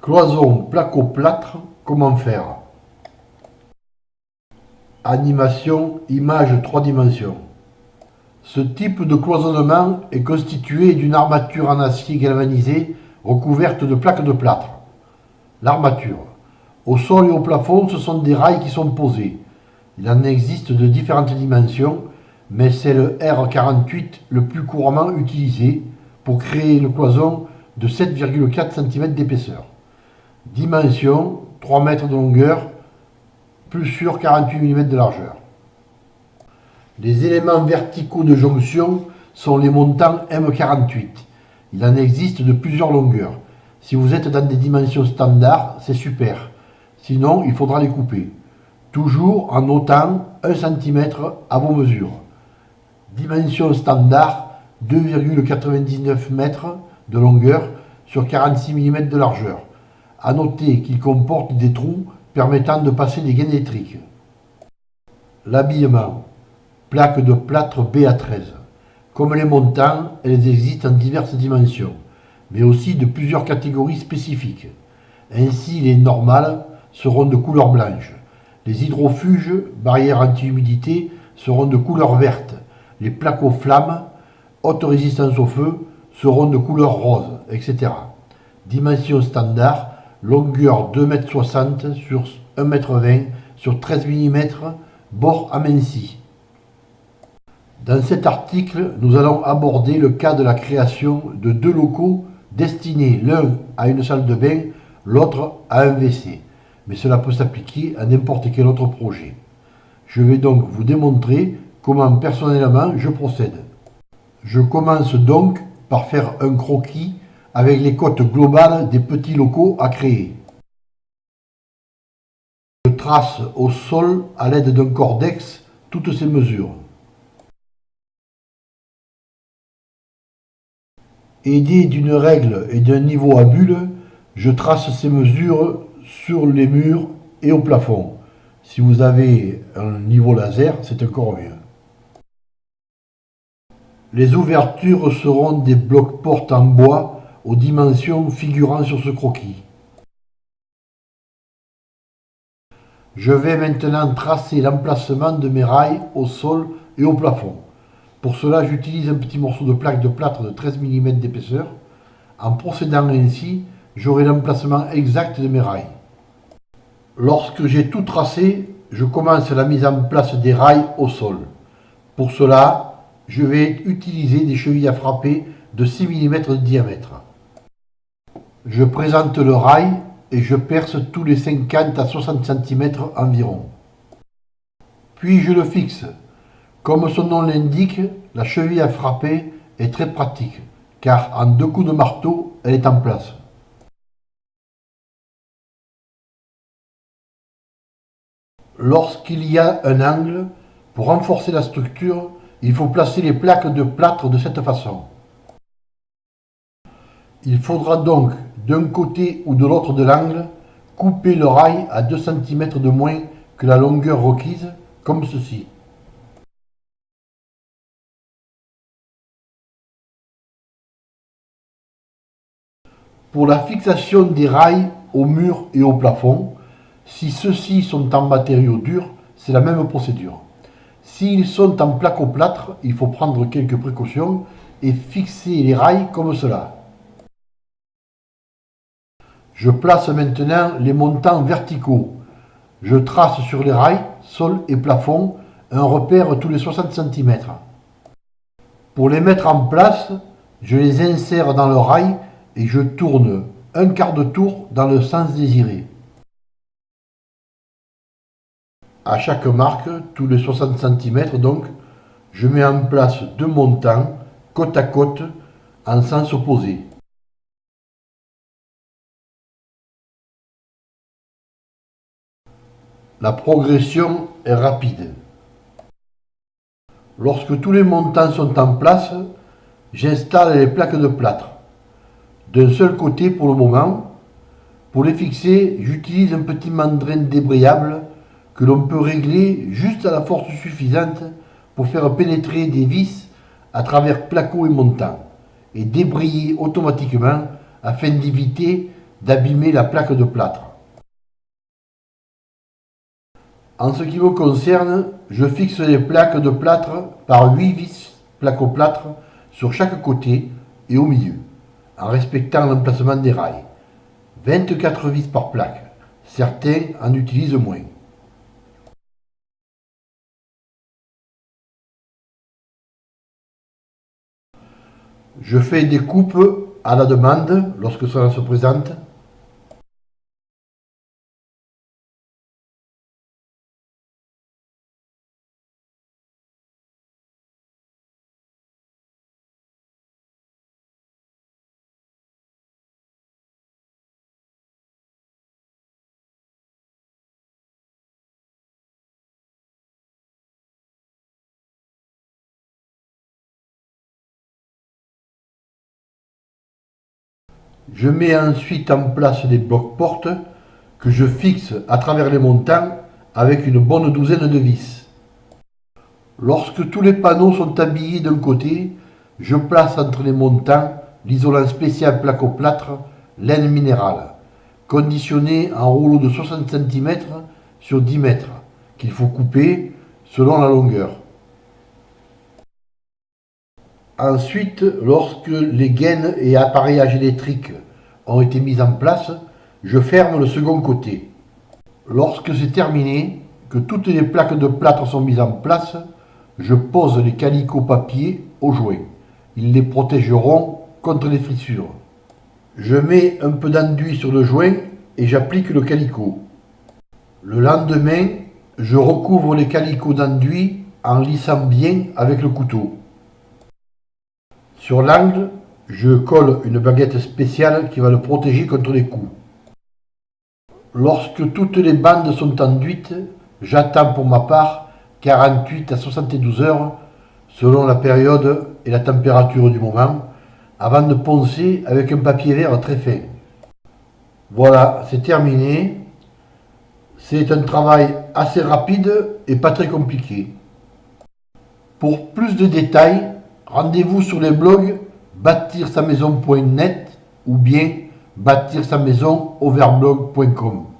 Cloison placo-plâtre, comment faire? Animation, image 3 dimensions. Ce type de cloisonnement est constitué d'une armature en acier galvanisé recouverte de plaques de plâtre. L'armature. Au sol et au plafond, ce sont des rails qui sont posés. Il en existe de différentes dimensions, mais c'est le R48 le plus couramment utilisé pour créer une cloison de 7,4 cm d'épaisseur. Dimension, 3 mètres de longueur, plus sur 48 mm de largeur. Les éléments verticaux de jonction sont les montants M48. Il en existe de plusieurs longueurs. Si vous êtes dans des dimensions standards, c'est super. Sinon, il faudra les couper. Toujours en notant 1 cm à vos mesures. Dimension standard, 2,99 m de longueur sur 46 mm de largeur. À noter qu'il comporte des trous permettant de passer des gaines électriques. L'habillement. Plaque de plâtre BA13. Comme les montants, elles existent en diverses dimensions, mais aussi de plusieurs catégories spécifiques. Ainsi, les normales seront de couleur blanche. Les hydrofuges, barrières anti-humidité, seront de couleur verte. Les plaques aux flammes, haute résistance au feu, seront de couleur rose, etc. Dimension standard, longueur 2,60 m sur 1,20 m sur 13 mm, bord aminci. Dans cet article, nous allons aborder le cas de la création de deux locaux destinés l'un à une salle de bain, l'autre à un WC. Mais cela peut s'appliquer à n'importe quel autre projet. Je vais donc vous démontrer comment personnellement je procède. Je commence donc par faire un croquis avec les cotes globales des petits locaux à créer. Je trace au sol à l'aide d'un cordex toutes ces mesures. Aidé d'une règle et d'un niveau à bulle, je trace ces mesures sur les murs et au plafond. Si vous avez un niveau laser, c'est encore mieux. Les ouvertures seront des blocs-portes en bois aux dimensions figurant sur ce croquis. Je vais maintenant tracer l'emplacement de mes rails au sol et au plafond. Pour cela, j'utilise un petit morceau de plaque de plâtre de 13 mm d'épaisseur. En procédant ainsi, j'aurai l'emplacement exact de mes rails. Lorsque j'ai tout tracé, je commence la mise en place des rails au sol. Pour cela, je vais utiliser des chevilles à frapper de 6 mm de diamètre. Je présente le rail et je perce tous les 50 à 60 cm environ. Puis je le fixe. Comme son nom l'indique, la cheville à frapper est très pratique, car en 2 coups de marteau, elle est en place. Lorsqu'il y a un angle, pour renforcer la structure, il faut placer les plaques de plâtre de cette façon. Il faudra donc, d'un côté ou de l'autre de l'angle, couper le rail à 2 cm de moins que la longueur requise, comme ceci. Pour la fixation des rails au mur et au plafond, si ceux-ci sont en matériaux durs, c'est la même procédure. S'ils sont en placo-plâtre, il faut prendre quelques précautions et fixer les rails comme cela. Je place maintenant les montants verticaux. Je trace sur les rails, sol et plafond, un repère tous les 60 cm. Pour les mettre en place, je les insère dans le rail et je tourne un quart de tour dans le sens désiré. À chaque marque, tous les 60 cm donc, je mets en place deux montants côte à côte en sens opposé. La progression est rapide. Lorsque tous les montants sont en place, j'installe les plaques de plâtre. D'un seul côté pour le moment. Pour les fixer, j'utilise un petit mandrin débrayable que l'on peut régler juste à la force suffisante pour faire pénétrer des vis à travers placo et montant et débrayer automatiquement afin d'éviter d'abîmer la plaque de plâtre. En ce qui me concerne, je fixe les plaques de plâtre par 8 vis placo-plâtre sur chaque côté et au milieu, en respectant l'emplacement des rails. 24 vis par plaque, certains en utilisent moins. Je fais des coupes à la demande lorsque cela se présente. Je mets ensuite en place les blocs-portes que je fixe à travers les montants avec une bonne douzaine de vis. Lorsque tous les panneaux sont habillés d'un côté, je place entre les montants l'isolant spécial placo-plâtre laine minérale, conditionné en rouleau de 60 cm sur 10 mètres, qu'il faut couper selon la longueur. Ensuite, lorsque les gaines et appareillages électriques ont été mis en place, je ferme le second côté. Lorsque c'est terminé, que toutes les plaques de plâtre sont mises en place, je pose les calicots papier au joint. Ils les protégeront contre les fissures. Je mets un peu d'enduit sur le joint et j'applique le calicot. Le lendemain, je recouvre les calicots d'enduit en lissant bien avec le couteau. Sur l'angle, je colle une baguette spéciale qui va le protéger contre les coups. Lorsque toutes les bandes sont enduites, j'attends pour ma part 48 à 72 heures selon la période et la température du moment avant de poncer avec un papier vert très fin. Voilà, c'est terminé. C'est un travail assez rapide et pas très compliqué. Pour plus de détails, rendez-vous sur les blogs bâtir-sa-maison.net ou bien bâtir-sa-maison-overblog.com.